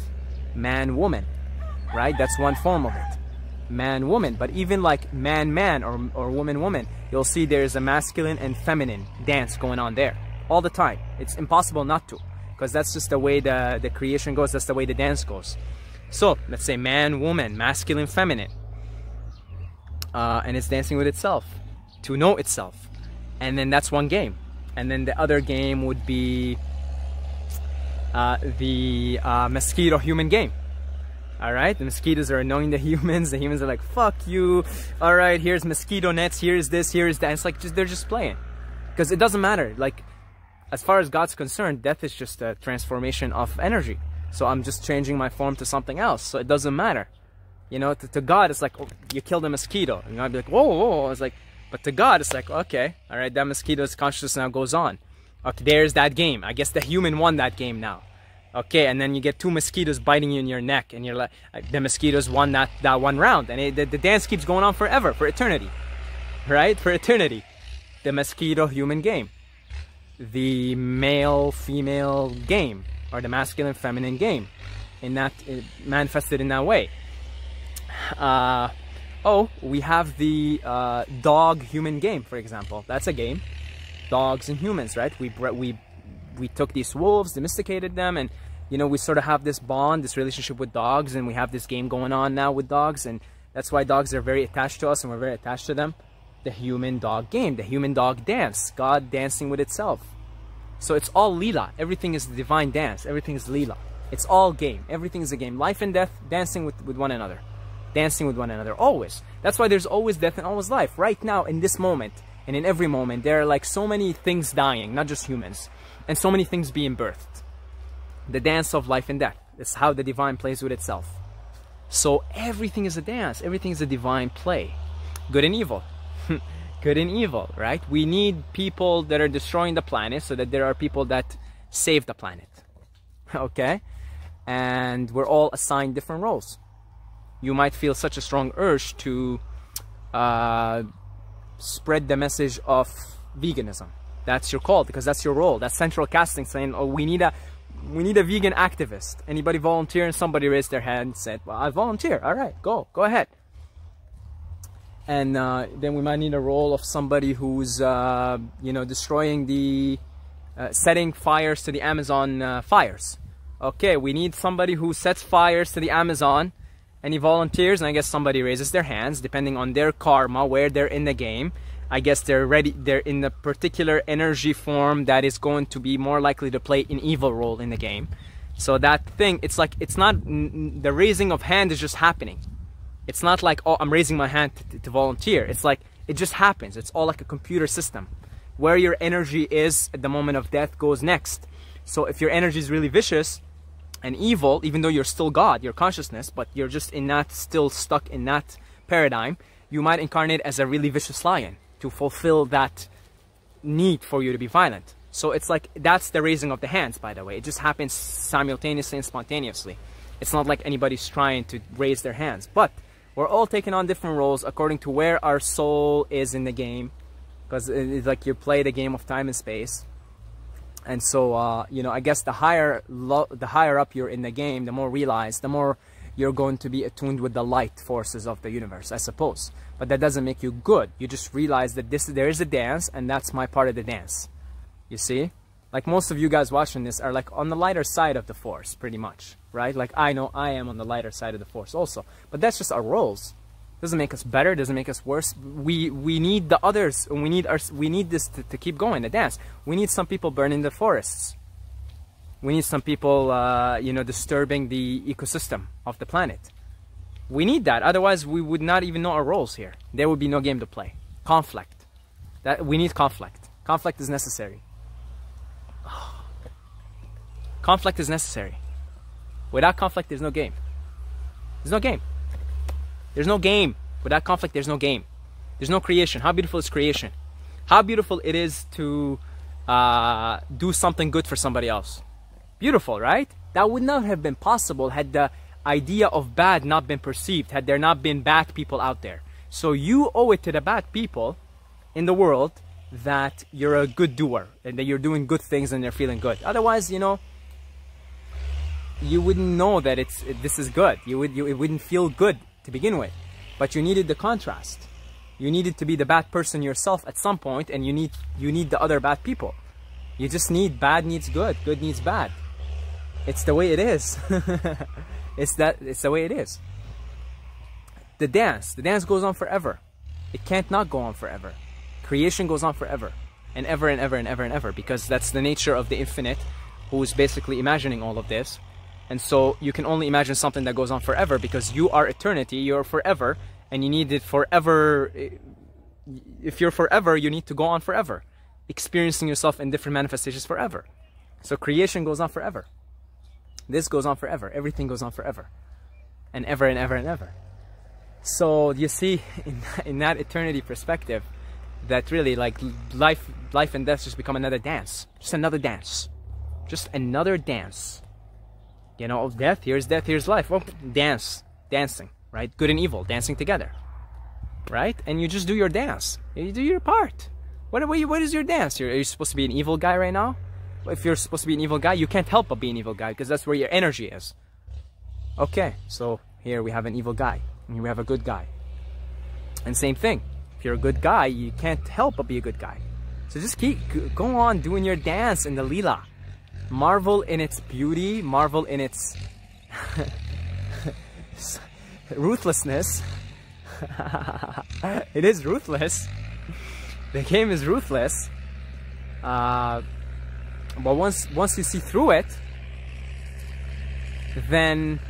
man woman, right? That's one form of it, man woman. But even like man man or woman woman, you'll see there's a masculine and feminine dance going on there all the time. It's impossible not to, because that's just the way the creation goes. That's the way the dance goes. So let's say man, woman, masculine, feminine, and it's dancing with itself to know itself. And then that's one game. And then the other game would be the mosquito human game. All right, the mosquitoes are annoying the humans. The humans are like, fuck you. All right, here's mosquito nets, here's this, here's that. It's like, they're just playing, because it doesn't matter. Like, as far as God's concerned, death is just a transformation of energy. So I'm just changing my form to something else. So it doesn't matter. You know, to God, it's like, oh, you killed a mosquito. And I'd be like, whoa, whoa. I was like, but to God, it's like, okay, all right, that mosquito's consciousness now goes on. Okay, there's that game. I guess the human won that game now. Okay, and then you get 2 mosquitoes biting you in your neck, and you're like, the mosquitoes won that one round, and the dance keeps going on forever, for eternity, right? For eternity. The mosquito-human game, the male-female game, or the masculine-feminine game, manifested in that way. Oh, we have the dog-human game, for example. That's a game. Dogs and humans, right? We took these wolves, domesticated them, and you know, we sort of have this bond, this relationship with dogs, and we have this game going on now with dogs, and that's why dogs are very attached to us and we're very attached to them. The human dog game, the human dog dance, God dancing with itself. So it's all lila. Everything is the divine dance. Everything is lila. It's all game. Everything is a game. Life and death, dancing with one another. Dancing with one another, always. That's why there's always death and always life. Right now, in this moment, and in every moment, there are like so many things dying, not just humans, and so many things being birthed. The dance of life and death. It's how the divine plays with itself. So everything is a dance. Everything is a divine play. Good and evil. Good and evil, right? We need people that are destroying the planet so that there are people that save the planet. Okay? And we're all assigned different roles. You might feel such a strong urge to spread the message of veganism. That's your call, because that's your role. That's central casting saying, oh, we need a vegan activist. Anybody volunteer? And somebody raised their hand and said, well, I volunteer. All right, go ahead. And then we might need a role of somebody who's, you know, destroying the, setting fires to the Amazon fires. Okay, we need somebody who sets fires to the Amazon. Any volunteers? And I guess somebody raises their hands, depending on their karma, where they're in the game. I guess they're ready. They're in a particular energy form that is going to be more likely to play an evil role in the game. So that thing, it's like, it's not, the raising of hand is just happening. It's not like, oh, I'm raising my hand to volunteer. It's like, it just happens. It's all like a computer system. Where your energy is at the moment of death goes next. So if your energy is really vicious and evil, even though you're still God, your consciousness, but you're just in that, still stuck in that paradigm, you might incarnate as a really vicious lion to fulfill that need for you to be violent. So it's like, that's the raising of the hands, by the way. It just happens simultaneously and spontaneously. It's not like anybody's trying to raise their hands. But we're all taking on different roles according to where our soul is in the game. Because it's like you play the game of time and space. And so, you know, I guess the higher up you're in the game, the more realized, the more you're going to be attuned with the light forces of the universe, I suppose. But that doesn't make you good. You just realize that there is a dance, and that's my part of the dance. You see? Like most of you guys watching this are like on the lighter side of the force, pretty much, right? Like I know I am on the lighter side of the force also. But that's just our roles. Doesn't make us better, doesn't make us worse. We need the others, and we need this to keep going, the dance. We need some people burning the forests. We need some people, you know, disturbing the ecosystem of the planet. We need that. Otherwise, we would not even know our roles here. There would be no game to play. Conflict. We need conflict. Conflict is necessary. Conflict is necessary. Without conflict, there's no game. There's no game. There's no game. Without conflict, there's no game. There's no creation. How beautiful is creation? How beautiful it is to do something good for somebody else. Beautiful, right? That would not have been possible had the idea of bad not been perceived, had there not been bad people out there. So you owe it to the bad people in the world that you're a good doer and that you're doing good things and they're feeling good. Otherwise, you know, you wouldn't know that this is good. It wouldn't feel good to begin with. But you needed the contrast. You needed to be the bad person yourself at some point, and you need the other bad people. You just need bad needs good needs bad. It's the way it is. It's the way it is. The dance goes on forever. It can't not go on forever. Creation goes on forever, and ever and ever and ever and ever, because that's the nature of the infinite, who is basically imagining all of this. And so you can only imagine something that goes on forever, because you are eternity, you're forever, and you need it forever. If you're forever, you need to go on forever, experiencing yourself in different manifestations forever. So creation goes on forever. This goes on forever. Everything goes on forever. And ever and ever and ever. So you see, in that eternity perspective, that really like life and death just become another dance. Just another dance. Just another dance. You know, of death, here's life. Oh, dancing, right? Good and evil, dancing together, right? And you just do your dance. You do your part. What is your dance? Are you supposed to be an evil guy right now? If you're supposed to be an evil guy, you can't help but be an evil guy because that's where your energy is. Okay, so here we have an evil guy, and here we have a good guy. And same thing, if you're a good guy, you can't help but be a good guy. So just go on doing your dance in the Leela. Marvel in its beauty, marvel in its ruthlessness. It is ruthless. The game is ruthless. But once you see through it, then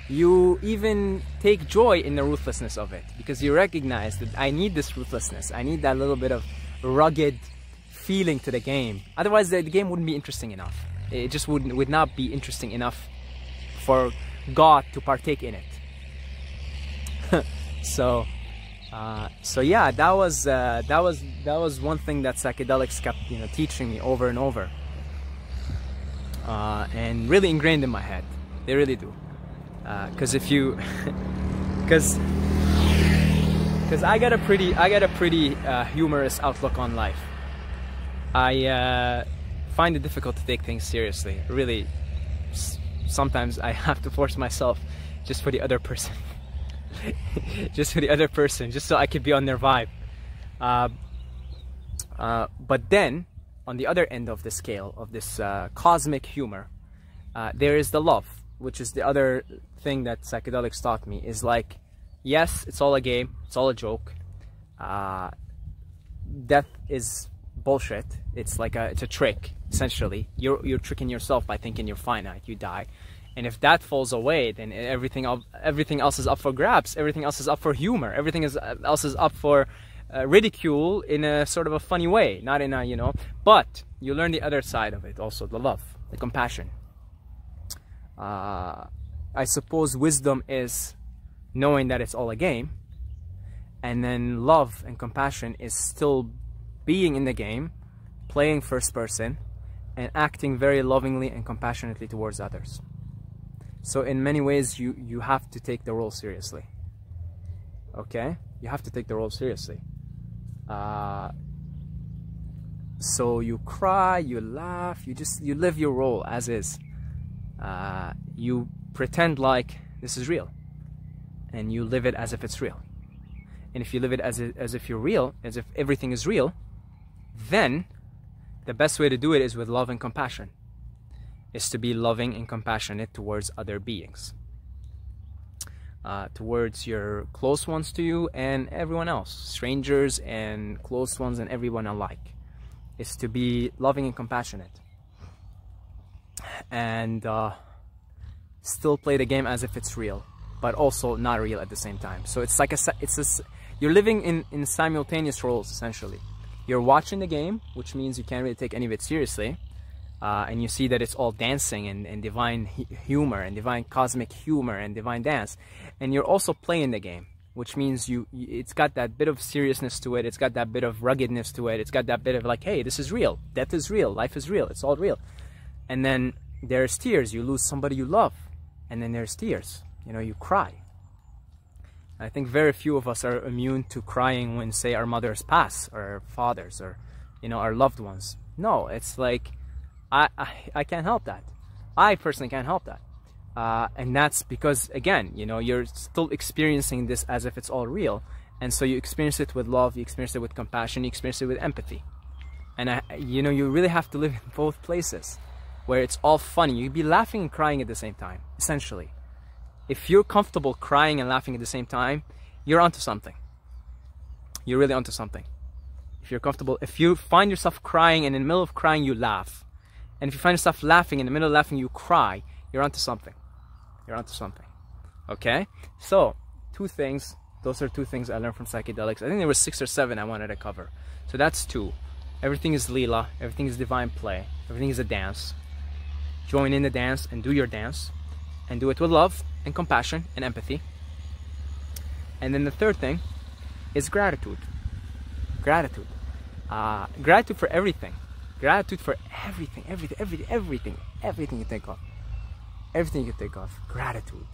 you even take joy in the ruthlessness of it, because you recognize that I need this ruthlessness. I need that little bit of rugged feeling to the game. Otherwise, the game wouldn't be interesting enough. It just would not be interesting enough for God to partake in it. So yeah, that was one thing that psychedelics kept teaching me over and over, and really ingrained in my head. They really do, because if you, because I got a pretty humorous outlook on life. I find it difficult to take things seriously. Really, sometimes I have to force myself just for the other person. Just for the other person, just so I could be on their vibe. But then, on the other end of the scale of this cosmic humor, there is the love, which is the other thing that psychedelics taught me. Is like, yes, it's all a game, it's all a joke. Death is bullshit. It's like it's a trick, essentially. You're tricking yourself by thinking you're finite. You die. And if that falls away, then everything else is up for grabs. Everything else is up for humor. Everything else is up for ridicule in a sort of a funny way, not in a But you learn the other side of it also, the love, the compassion. I suppose wisdom is knowing that it's all a game, and then love and compassion is still being in the game, playing first person, and acting very lovingly and compassionately towards others. So in many ways, you have to take the role seriously. Okay? You have to take the role seriously. So you cry, you laugh, you live your role as is. You pretend like this is real, and you live it as if it's real. And if you live it as if you're real, as if everything is real, then the best way to do it is with love and compassion. Is to be loving and compassionate towards other beings, towards your close ones to you and everyone else, strangers and close ones and everyone alike. Is to be loving and compassionate, and still play the game as if it's real, but also not real at the same time. So it's like you're living in simultaneous roles, essentially. You're watching the game, which means you can't really take any of it seriously. And you see that it's all dancing and divine humor and divine cosmic humor and divine dance, and you're also playing the game, which means it's got that bit of seriousness to it. It's got that bit of ruggedness to it. It's got that bit of like, hey, this is real, death is real, life is real, it's all real. And then there's tears. You lose somebody you love, and then there's tears. You cry. I think very few of us are immune to crying when, say, our mothers pass, or our fathers, or our loved ones. No, it's like, I can't help that. I personally can't help that. And that's because, again, you're still experiencing this as if it's all real. And so you experience it with love, you experience it with compassion, you experience it with empathy. And, you really have to live in both places where it's all funny. You'd be laughing and crying at the same time, essentially. If you're comfortable crying and laughing at the same time, you're onto something. You're really onto something. If you're comfortable, if you find yourself crying and in the middle of crying you laugh, and if you find yourself laughing, in the middle of laughing you cry, you're onto something. You're onto something. Okay? So, those are two things I learned from psychedelics. I think there were 6 or 7 I wanted to cover. So that's 2. Everything is Leela, everything is divine play, everything is a dance. Join in the dance and do your dance, and do it with love and compassion and empathy. And then the third thing is gratitude. Gratitude. Gratitude for everything. Gratitude for everything, everything you think of. Everything you think of. Gratitude.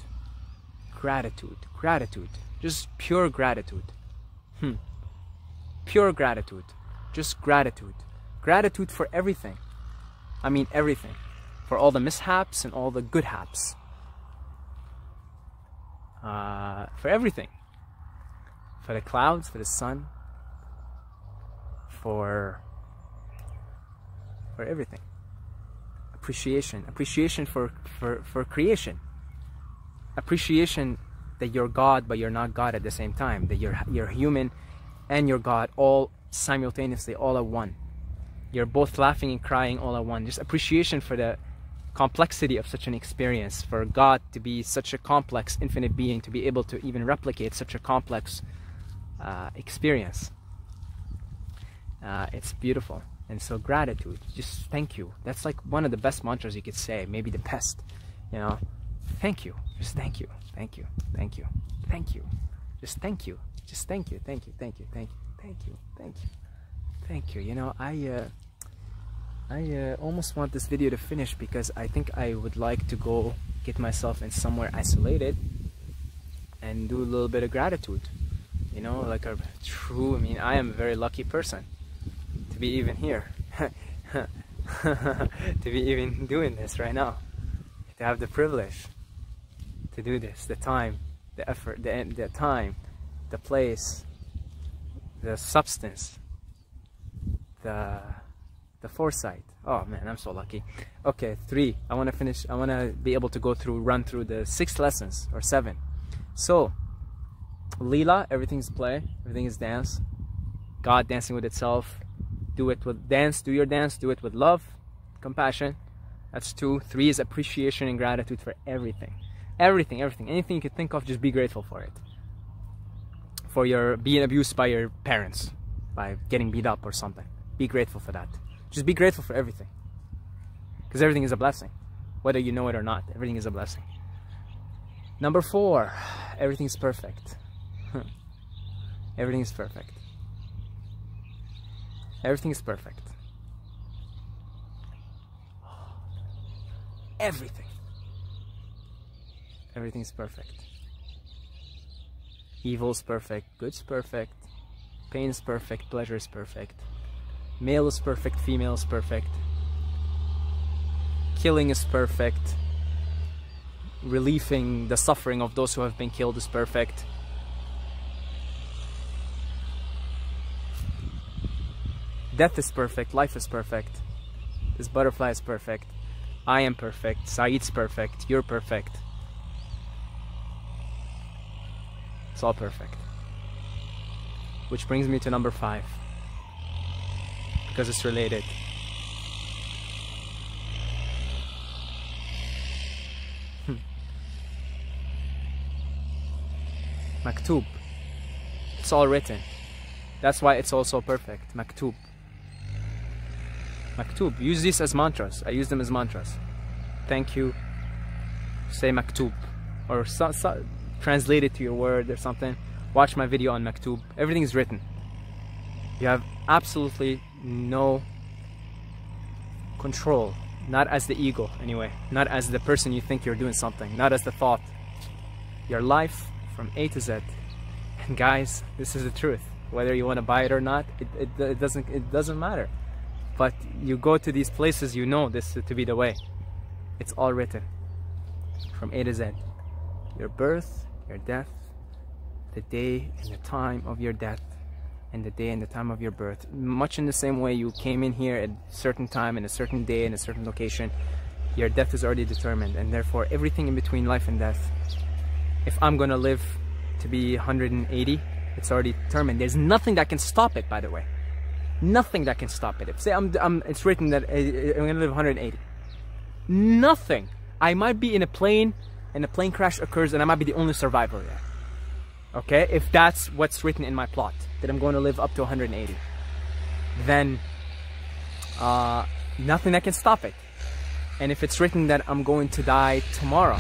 Gratitude. Gratitude. Just pure gratitude. Pure gratitude. Just gratitude. Gratitude for everything. I mean everything. For all the mishaps and all the good haps. For everything. For the clouds, for the sun. For everything. Appreciation. Appreciation for creation. Appreciation that you're God but you're not God at the same time. That you're human and you're God all simultaneously, all at one. You're both laughing and crying all at one. Just appreciation for the complexity of such an experience. For God to be such a complex, infinite being, to be able to even replicate such a complex experience. It's beautiful. And so gratitude, just thank you. That's like one of the best mantras you could say, maybe the best, you know. Thank you, just thank you, thank you, thank you, thank you, just thank you, just thank you, thank you, thank you, thank you, thank you, thank you, thank you. You know, I almost want this video to finish because I think I would like to go get myself in somewhere isolated and do a little bit of gratitude, you know, like a true, I mean, I am a very lucky person to be even here, to be even doing this right now, to have the privilege to do this, the time, the effort, the time, the place, the substance, the foresight. Oh man, I'm so lucky. Okay, 3. I want to finish. I want to be able to run through the 6 lessons or 7. So, Leela, everything's play, everything is dance. God dancing with itself. Do it with dance. Do your dance. Do it with love, compassion. That's 2. 3 is appreciation and gratitude for everything. Everything, anything you could think of, just be grateful for it. For your being abused by your parents, by getting beat up or something. Be grateful for that. Just be grateful for everything. Because everything is a blessing. Whether you know it or not, everything is a blessing. Number 4, everything is perfect. Everything is perfect. Everything is perfect. Everything. Everything's perfect. Evil's perfect, good's perfect, pain's perfect, pleasure's perfect, male is perfect, female is perfect, killing is perfect, relieving the suffering of those who have been killed is perfect. Death is perfect, life is perfect, this butterfly is perfect, I am perfect, Saeed's perfect, you're perfect. It's all perfect. Which brings me to number 5. Because it's related. Maktub. It's all written. That's why it's also perfect. Maktub. Maktub. Use these as mantras. I use them as mantras. Thank you. Say maktub. Or translate it to your word or something. Watch my video on maktub. Everything is written. You have absolutely no control. Not as the ego, anyway. Not as the person you think you're doing something. Not as the thought. Your life from A to Z. And guys, this is the truth. Whether you want to buy it or not, it doesn't matter. But you go to these places, you know this to be the way. It's all written. From A to Z. Your birth, your death, the day and the time of your death, and the day and the time of your birth. Much in the same way you came in here at a certain time, in a certain day, in a certain location, your death is already determined, and therefore everything in between life and death. If I'm gonna live to be 180, it's already determined. There's nothing that can stop it, by the way. Nothing that can stop it. If say it's written that I'm gonna live 180. Nothing. I might be in a plane, and a plane crash occurs, and I might be the only survivor there. Okay, if that's what's written in my plot, that I'm going to live up to 180, then nothing that can stop it. And if it's written that I'm going to die tomorrow,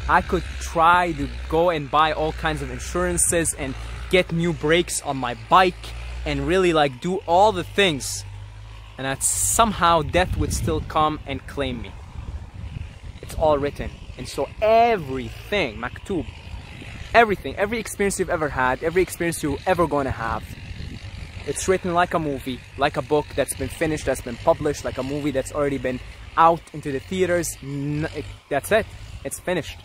I could try to go and buy all kinds of insurances and get new brakes on my bike and really like do all the things, and that somehow death would still come and claim me. It's all written. And so everything, maktub, everything, every experience you've ever had, every experience you're ever going to have, it's written like a movie, like a book that's been finished, that's been published, like a movie that's already been out into the theaters. That's it. It's finished.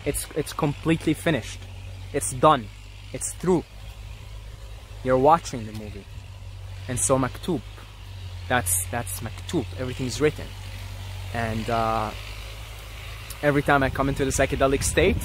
It's completely finished. It's done. It's through. You're watching the movie. And so maktub, that's maktub. Everything's written. And every time I come into the psychedelic state,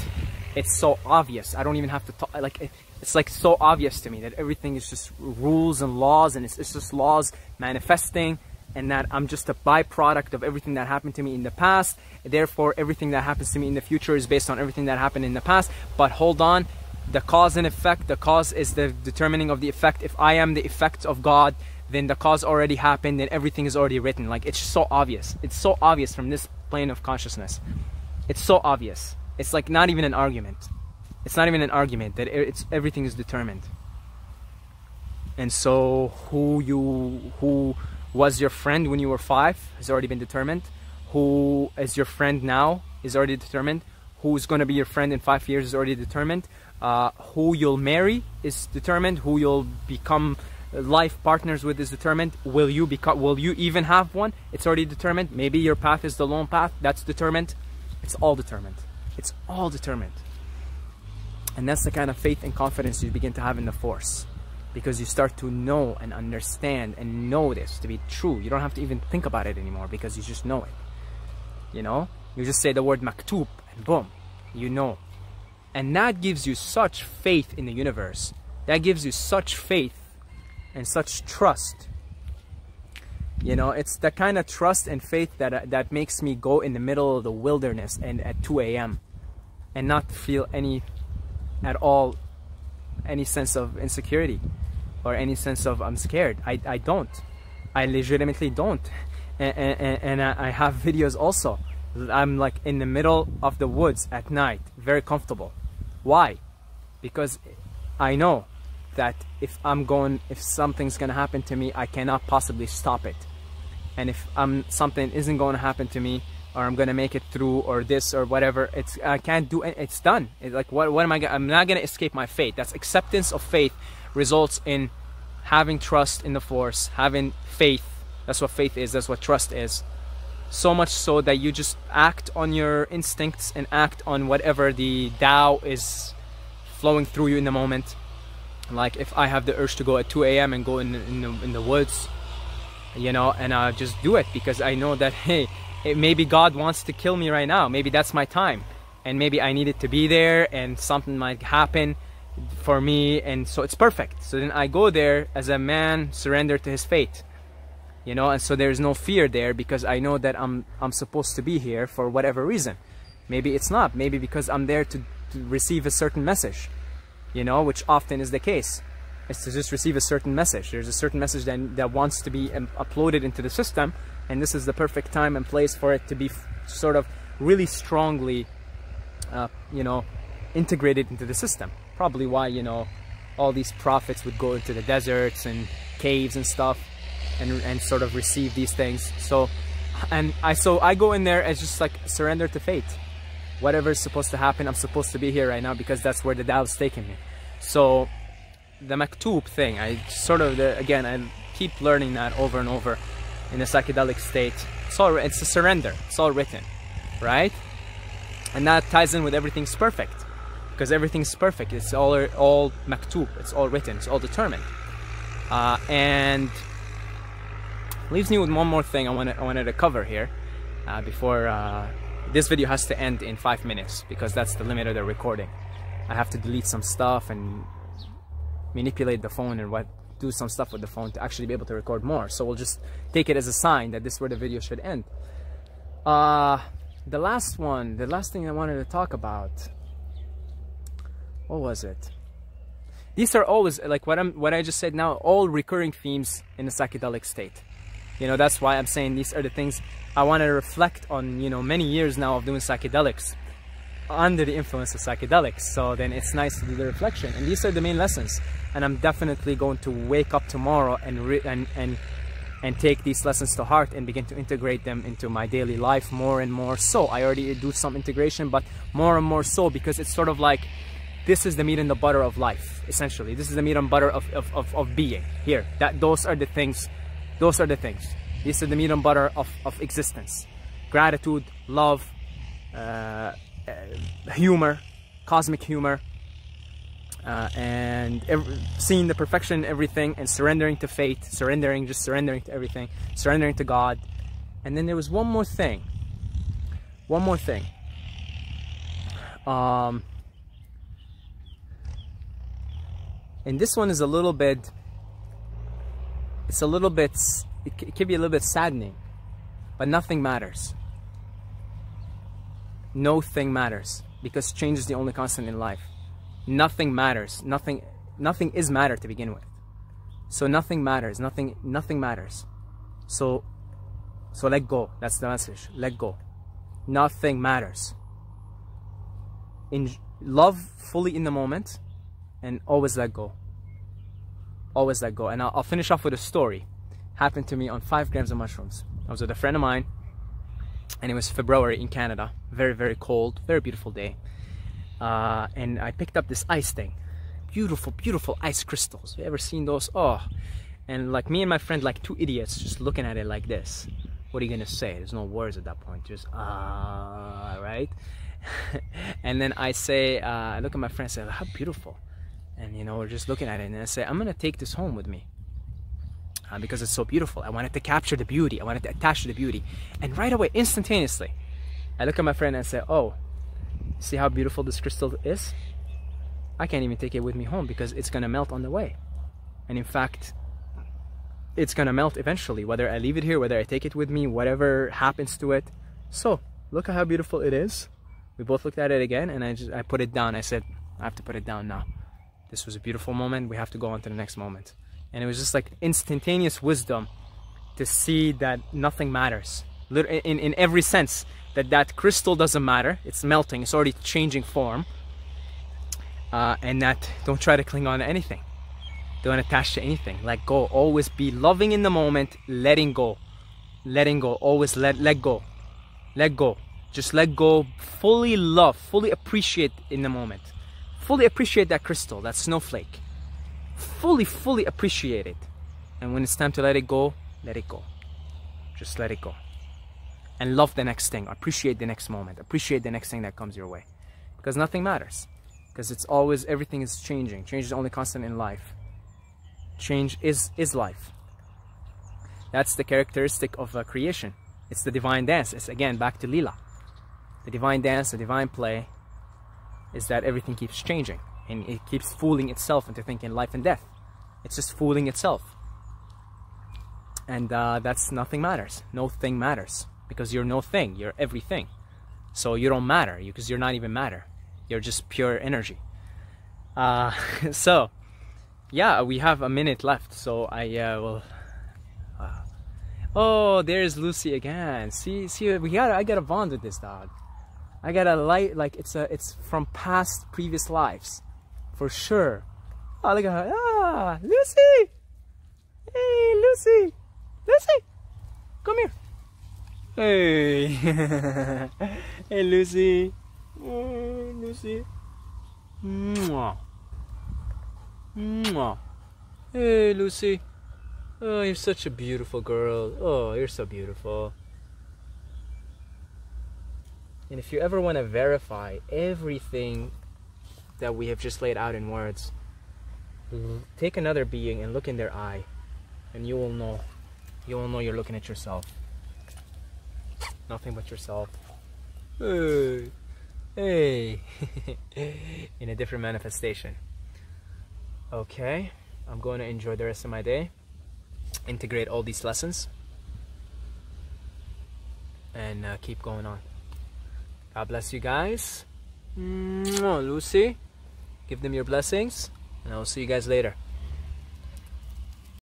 it's so obvious. I don't even have to talk. Like it's like so obvious to me that everything is just rules and laws, and it's just laws manifesting, and that I'm just a byproduct of everything that happened to me in the past. Therefore, everything that happens to me in the future is based on everything that happened in the past. But hold on, the cause and effect. The cause is the determining of the effect. If I am the effect of God, then the cause already happened, and everything is already written. Like it's so obvious. It's so obvious from this plane of consciousness. It's so obvious. It's like not even an argument. It's not even an argument that everything is determined. And so who was your friend when you were 5 has already been determined. Who is your friend now is already determined. Who's going to be your friend in 5 years is already determined. Who you'll marry is determined. Who you'll become life partners with is determined. Will you even have one? It's already determined. Maybe your path is the lone path. That's determined. It's all determined. It's all determined. And that's the kind of faith and confidence you begin to have in the Force. Because you start to know and understand and know this to be true. You don't have to even think about it anymore because you just know it. You know? You just say the word maktub and boom, you know. And that gives you such faith in the universe. That gives you such faith and such trust. You know, it's the kind of trust and faith that makes me go in the middle of the wilderness and at 2 a.m. and not feel any sense of insecurity or any sense of I'm scared. I don't. I legitimately don't. And I have videos also. I'm like in the middle of the woods at night, very comfortable. Why? Because I know that if something's gonna happen to me, I cannot possibly stop it. And if something isn't going to happen to me, or I'm gonna make it through, or this or whatever, I can't do it. It's done. It's like what am I? I'm not gonna escape my fate. That's acceptance of faith results in having trust in the Force, having faith. That's what faith is. That's what trust is. So much so that you just act on your instincts and act on whatever the Tao is flowing through you in the moment. Like if I have the urge to go at 2 a.m. and go in the woods, you know, and I just do it because I know that, hey, maybe God wants to kill me right now. Maybe that's my time, and maybe I needed to be there, and something might happen for me, and so it's perfect. So then I go there as a man surrendered to his fate, you know, and so there's no fear there because I know that I'm supposed to be here for whatever reason. Maybe it's not. Maybe because I'm there to receive a certain message, you know, which often is the case. It's to just receive a certain message. There's a certain message that wants to be uploaded into the system, and this is the perfect time and place for it to be sort of really strongly, you know, integrated into the system. Probably why, you know, all these prophets would go into the deserts and caves and stuff, and sort of receive these things. So I go in there as just like surrender to fate. Whatever's supposed to happen, I'm supposed to be here right now because that's where the Tao's taking me. So the maktub thing, again, I keep learning that over and over in a psychedelic state. It's a surrender. It's all written, right? And that ties in with everything's perfect, because everything's perfect. It's all maktub. It's all written. It's all determined. And leaves me with one more thing I wanted to cover here before this video has to end in 5 minutes, because that's the limit of the recording. I have to delete some stuff and manipulate the phone and do some stuff with the phone to actually be able to record more. So we'll just take it as a sign that this is where the video should end. The last thing I wanted to talk about, what was it? These are always, like what I just said now, all recurring themes in the psychedelic state. You know, that's why I'm saying these are the things I want to reflect on, you know, many years now of doing psychedelics. under the influence of psychedelics. So then it's nice to do the reflection, and these are the main lessons. And I'm definitely going to wake up tomorrow and take these lessons to heart and begin to integrate them into my daily life more and more. So I already do some integration, but more and more so, because it's sort of like, this is the meat and the butter of life, essentially. This is the meat and butter of being here. Those are the things. Those are the things. These are the meat and butter of existence. Gratitude, love, humor, cosmic humor, and seeing the perfection in everything, and surrendering to fate, just surrendering to everything, surrendering to God. And then there was one more thing. And this one is a little bit, it can be a little bit saddening, but nothing matters. No thing matters, because change is the only constant in life. Nothing matters. Nothing is matter to begin with. So nothing matters. Nothing matters. So let go. That's the message. Let go. Nothing matters. Love fully in the moment, and always let go. Always let go. And I'll finish off with a story. Happened to me on 5 grams of mushrooms. I was with a friend of mine, and it was February in Canada. Very, very cold, very beautiful day. And I picked up this ice thing. Beautiful, beautiful ice crystals. Have you ever seen those? Oh. And like me and my friend, like 2 idiots, just looking at it like this. What are you gonna say? There's no words at that point. Just right? And then I say, I look at my friend and say, how beautiful. And you know, we're just looking at it, and I say, I'm gonna take this home with me. Because it's so beautiful. I wanted to capture the beauty. I wanted to attach to the beauty. And right away, instantaneously, I look at my friend and say, oh, see how beautiful this crystal is? I can't even take it with me home, because it's gonna melt on the way. And in fact, it's gonna melt eventually, whether I leave it here, whether I take it with me, whatever happens to it. So look at how beautiful it is. We both looked at it again, and I put it down. I said, I have to put it down now. This was a beautiful moment. We have to go on to the next moment. And it was just like instantaneous wisdom to see that nothing matters. In every sense, that crystal doesn't matter. It's melting. It's already changing form. And that don't try to cling on to anything. Don't attach to anything. Let go. Always be loving in the moment. Letting go. Letting go. Always let go. Let go. Just let go. Fully love. Fully appreciate in the moment. Fully appreciate that crystal, that snowflake. Fully appreciate it. And when it's time to let it go, let it go. Just let it go. And love the next thing. Appreciate the next moment. Appreciate the next thing that comes your way. Because nothing matters. Because it's always, everything is changing. Change is the only constant in life. Change is life. That's the characteristic of creation. It's the divine dance. It's again back to Lila. The divine dance, the divine play, is that everything keeps changing. And it keeps fooling itself into thinking life and death. It's just fooling itself. And that's nothing matters. No thing matters. Because you're no thing. You're everything. So you don't matter. Because you're not even matter. You're just pure energy. So, yeah, we have a minute left. So I will... oh, there's Lucy again. See, I gotta bond with this dog. I gotta like it's from past previous lives. For sure. Oh, look at her. Ah, Lucy! Hey, Lucy! Lucy! Come here. Hey! Hey, Lucy! Oh, Lucy! Mwah! Mwah! Hey, Lucy! Oh, you're such a beautiful girl. Oh, you're so beautiful. And if you ever want to verify everything that we have just laid out in words, take another being and look in their eye, and you will know. You will know you're looking at yourself. Nothing but yourself. Hey, hey. In a different manifestation. Okay, I'm going to enjoy the rest of my day. Integrate all these lessons. And keep going on. God bless you guys. Lucy, give them your blessings, and I will see you guys later.